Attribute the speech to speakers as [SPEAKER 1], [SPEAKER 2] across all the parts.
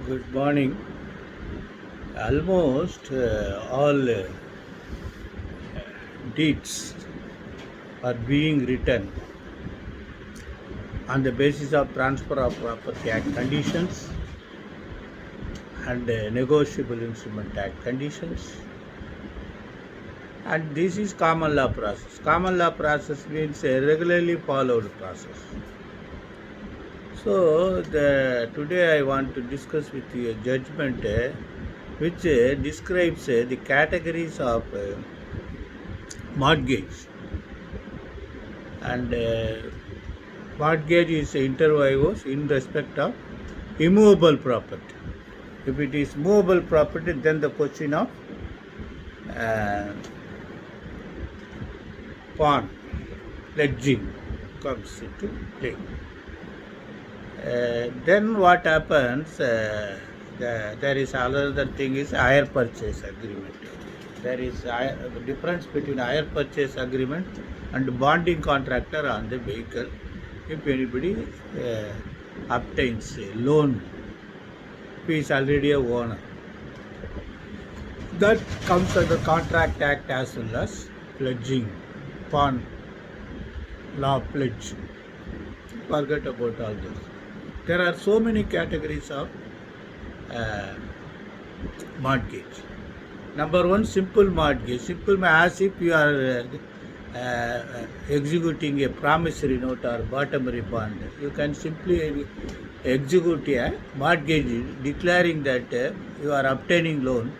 [SPEAKER 1] Good morning. Almost all deeds are being written on the basis of Transfer of Property Act conditions and Negotiable Instrument Act conditions. And this is common law process. Common law process means a regularly followed process. So today I want to discuss with you a judgment which describes the categories of mortgage. And mortgage is inter vivos in respect of immovable property. If it is movable property, then the question of uh, pawn, pledging comes into play. Then what happens? There is another thing is hire purchase agreement. There is a difference between hire purchase agreement and bonding contractor on the vehicle. If anybody obtains a loan, he is already a owner. That comes under Contract Act as well as pledging, pawn law pledge. Forget about all this. There are so many categories of uh, mortgage. Number one, simple mortgage. Simple as if you are executing a promissory note or bottomary bond. You can simply execute a mortgage declaring that you are obtaining loan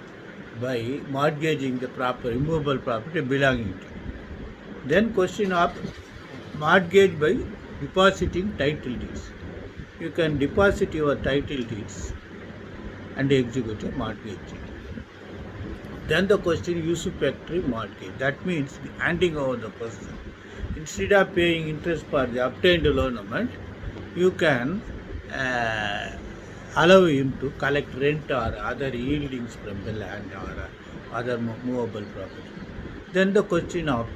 [SPEAKER 1] by mortgaging the proper immovable property belonging to you. Then question of mortgage by depositing title deeds. You can deposit your title deeds and execute a mortgage. Then the question usurpatory mortgage. That means handing over the person. Instead of paying interest for the obtained loan amount, you can allow him to collect rent or other yieldings from the land or other movable property. Then the question of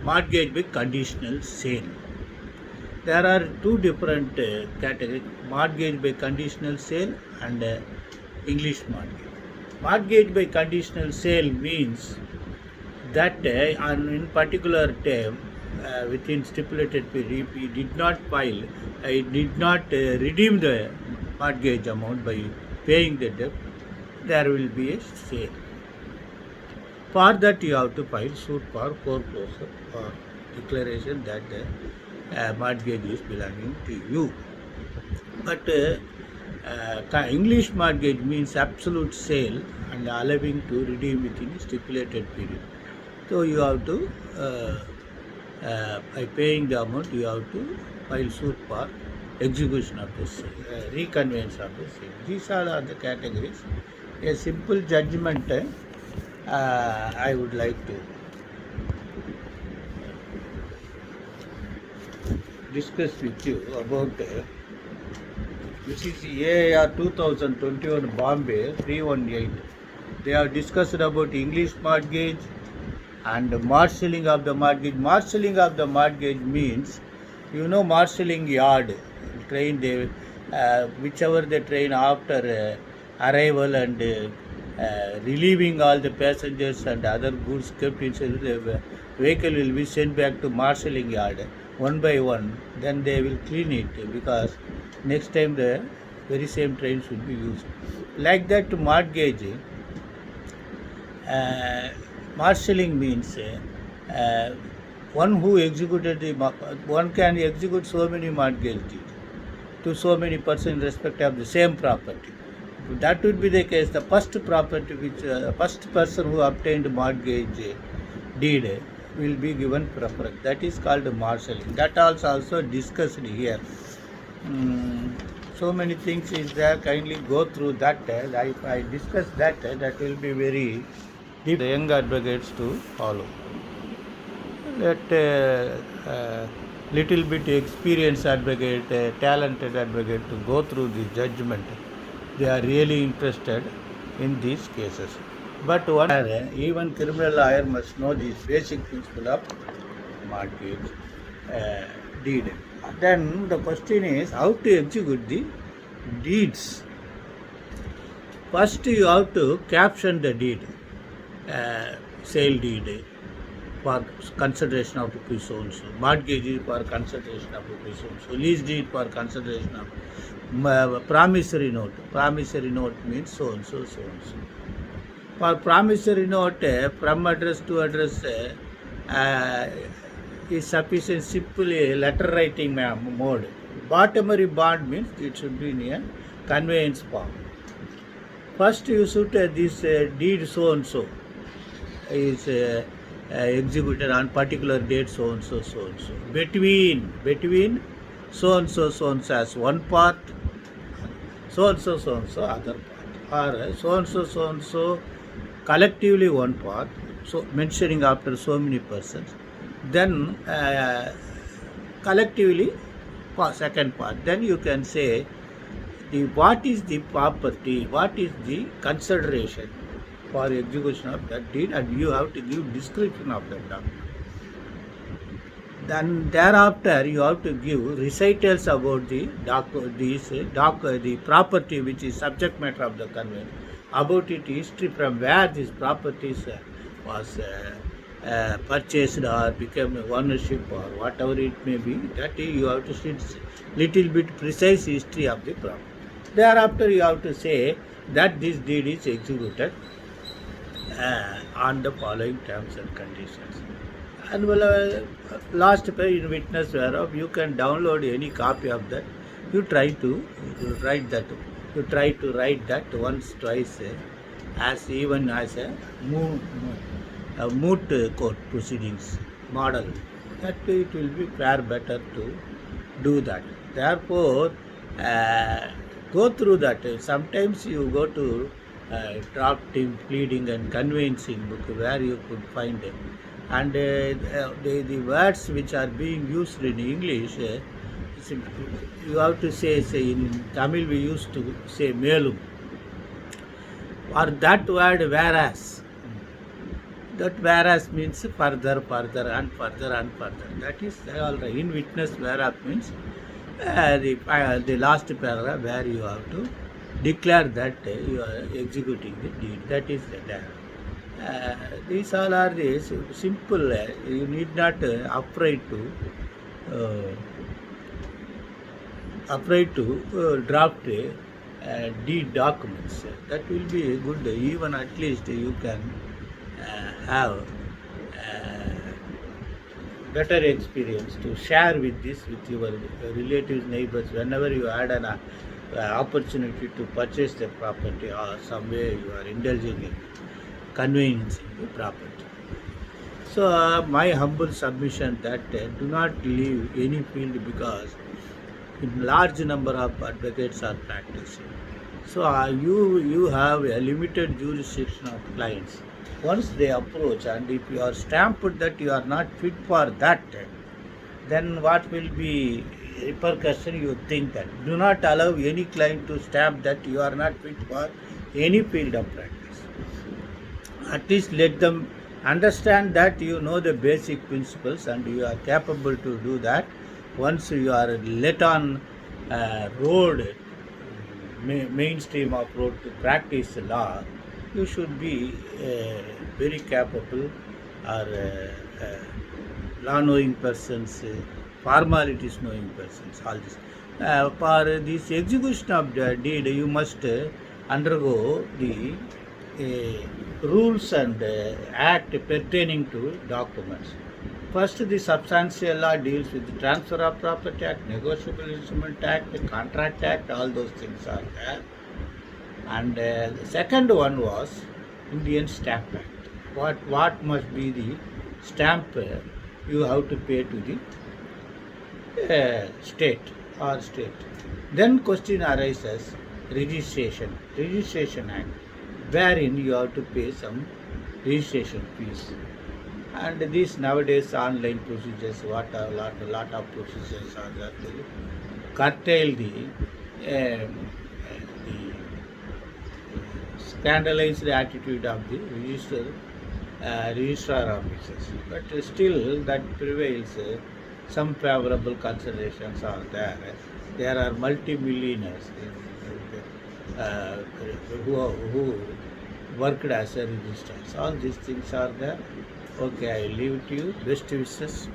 [SPEAKER 1] mortgage by conditional sale. There are two different categories, mortgage by conditional sale and English mortgage. Mortgage by conditional sale means that in particular term within stipulated period, he did not file, he did not redeem the mortgage amount by paying the debt, there will be a sale. For that you have to file suit for foreclosure or declaration that mortgage is belonging to you. But English mortgage means absolute sale and allowing to redeem within a stipulated period. So you have to, by paying the amount, you have to file suit for execution of the sale, reconveyance of the sale. These are the categories. A simple judgment I would like to discuss with you about which is AIR 2021 Bombay 318. They have discussed about English mortgage and marshalling of the mortgage. Marshalling of the mortgage means, marshalling yard, train, they, whichever the train after arrival and relieving all the passengers and other goods kept inside the vehicle will be sent back to marshalling yard one by one. Then they will clean it because next time the very same trains will be used. Like that, mortgage, marshalling means one who executed one can execute so many mortgage deeds to so many persons in respect of the same property. If that would be the case, the first property which first person who obtained mortgage deed will be given preference. That is called marshalling. That also discussed here. So many things is there. Kindly go through that. If I discuss that, that will be very deep. The young advocates to follow. Let little bit experienced advocate, talented advocate to go through the judgment. They are really interested in these cases. But even criminal lawyer must know this basic principle of mortgage deed. Then the question is how to execute the deeds. First, you have to caption the deed, sale deed for consideration of rupees so and so, mortgage is for consideration of rupees so and so, lease deed for consideration of promissory note. Promissory note means so and so, so and so. For promissory note, from address to address is sufficient simply letter writing mode. Bottomary bond means it should be in a conveyance form. First, you should this deed so and so is executed on particular date so and so, so and so. Between so and so as one part, so and so other part, or so and so collectively one part. So mentioning after so many persons, then collectively second part. Then you can say what is the property, what is the consideration for execution of that deed, and you have to give description of that document. Then thereafter you have to give recitals about the the property which is subject matter of the conveyance, about its history, from where this property was purchased or became ownership or whatever it may be. That you have to see little bit precise history of the property. Thereafter you have to say that this deed is executed on the following terms and conditions. And last page in witness whereof you can download any copy of that. You try to write that. You try to write that once, twice, as even as a moot court proceedings model. That it will be far better to do that. Therefore, go through that. Sometimes you go to drafting, pleading and conveyancing book where you could find it. And the words which are being used in English, you have to say in Tamil we used to say melum, or that word whereas. That whereas means further and further. That is all right. In witness whereas means the last paragraph where you have to declare that you are executing the deed. That is that. These all are the simple. You need not afraid to draft deed documents. That will be good. Even at least you can have better experience to share with your relatives, neighbors. Whenever you had an opportunity to purchase the property or some way you are indulging in conveyancing the property. So my humble submission that do not leave any field, because large number of advocates are practicing. So you have a limited jurisdiction of clients. Once they approach, and if you are stamped that you are not fit for that, then what will be repercussion? You think that. Do not allow any client to stamp that you are not fit for any field of practice. At least let them understand that you know the basic principles and you are capable to do that. Once you are let on road, mainstream of road to practice law, you should be very capable, or law knowing persons, formalities knowing persons, all this. For this execution of the deed, you must undergo the rules and act pertaining to documents. First, the substantial law deals with the Transfer of Property Act, Negotiable Instrument Act, the Contract Act, all those things are there. And the second one was Indian Stamp Act. What must be the stamp you have to pay to the state or state. Then question arises, Registration Act, wherein you have to pay some registration fees. And these nowadays online procedures, lot of procedures are there to curtail the scandalized attitude of the registrar officers. But still that prevails. Some favorable considerations are there. There are multi-millionaires who worked as a registrars. All these things are there. Okay, I leave it to you. Best wishes.